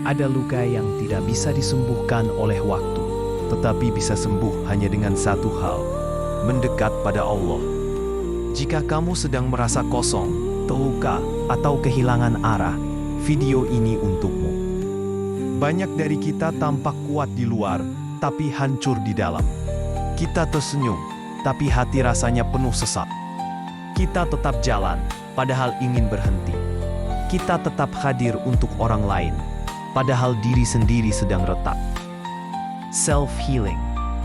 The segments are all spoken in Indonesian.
Ada luka yang tidak bisa disembuhkan oleh waktu, tetapi bisa sembuh hanya dengan satu hal: mendekat pada Allah. Jika kamu sedang merasa kosong, terluka, atau kehilangan arah, video ini untukmu. Banyak dari kita tampak kuat di luar, tapi hancur di dalam. Kita tersenyum, tapi hati rasanya penuh sesak. Kita tetap jalan, padahal ingin berhenti. Kita tetap hadir untuk orang lain, padahal diri sendiri sedang retak. Self-healing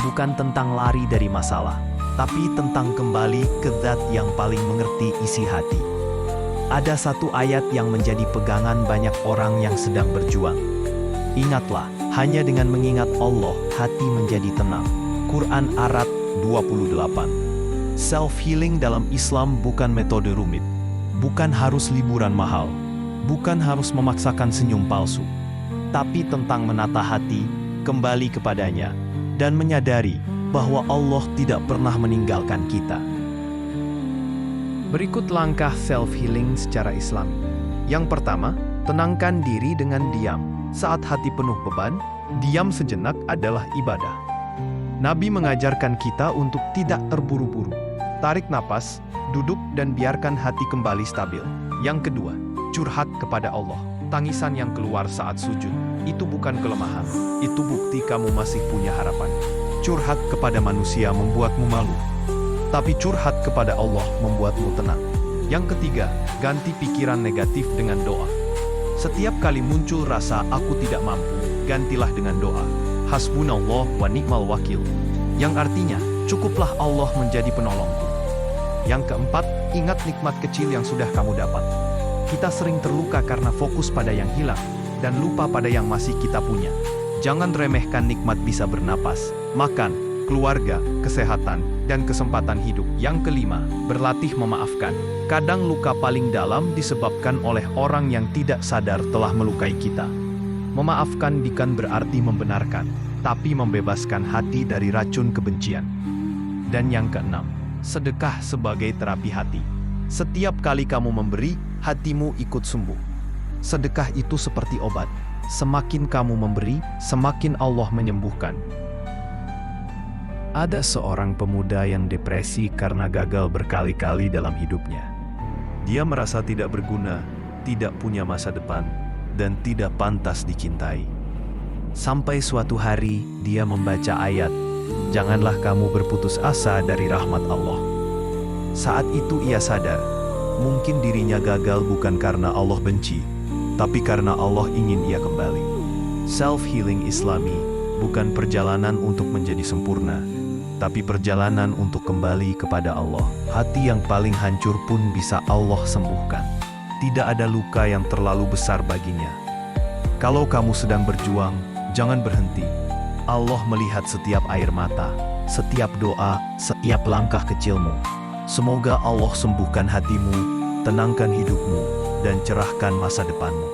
bukan tentang lari dari masalah, tapi tentang kembali ke zat yang paling mengerti isi hati. Ada satu ayat yang menjadi pegangan banyak orang yang sedang berjuang. Ingatlah, hanya dengan mengingat Allah, hati menjadi tenang. Quran Arat 28. Self-healing dalam Islam bukan metode rumit, bukan harus liburan mahal, bukan harus memaksakan senyum palsu, tapi tentang menata hati, kembali kepadanya, dan menyadari bahwa Allah tidak pernah meninggalkan kita. Berikut langkah self-healing secara Islami. Yang pertama, tenangkan diri dengan diam. Saat hati penuh beban, diam sejenak adalah ibadah. Nabi mengajarkan kita untuk tidak terburu-buru. Tarik napas, duduk, dan biarkan hati kembali stabil. Yang kedua, curhat kepada Allah. Tangisan yang keluar saat sujud, itu bukan kelemahan, itu bukti kamu masih punya harapan. Curhat kepada manusia membuatmu malu, tapi curhat kepada Allah membuatmu tenang. Yang ketiga, ganti pikiran negatif dengan doa. Setiap kali muncul rasa aku tidak mampu, gantilah dengan doa. Hasbunallah wa ni'mal wakil. Yang artinya, cukuplah Allah menjadi penolongku. Yang keempat, ingat nikmat kecil yang sudah kamu dapat. Kita sering terluka karena fokus pada yang hilang, dan lupa pada yang masih kita punya. Jangan remehkan nikmat bisa bernapas, makan, keluarga, kesehatan, dan kesempatan hidup. Yang kelima, berlatih memaafkan. Kadang luka paling dalam disebabkan oleh orang yang tidak sadar telah melukai kita. Memaafkan bukan berarti membenarkan, tapi membebaskan hati dari racun kebencian. Dan yang keenam, sedekah sebagai terapi hati. Setiap kali kamu memberi, hatimu ikut sembuh. Sedekah itu seperti obat. Semakin kamu memberi, semakin Allah menyembuhkan. Ada seorang pemuda yang depresi karena gagal berkali-kali dalam hidupnya. Dia merasa tidak berguna, tidak punya masa depan, dan tidak pantas dicintai. Sampai suatu hari, dia membaca ayat, "Janganlah kamu berputus asa dari rahmat Allah." Saat itu ia sadar, mungkin dirinya gagal bukan karena Allah benci, tapi karena Allah ingin ia kembali. Self-healing Islami bukan perjalanan untuk menjadi sempurna, tapi perjalanan untuk kembali kepada Allah. Hati yang paling hancur pun bisa Allah sembuhkan. Tidak ada luka yang terlalu besar baginya. Kalau kamu sedang berjuang, jangan berhenti. Allah melihat setiap air mata, setiap doa, setiap langkah kecilmu. Semoga Allah sembuhkan hatimu, tenangkan hidupmu, dan cerahkan masa depanmu.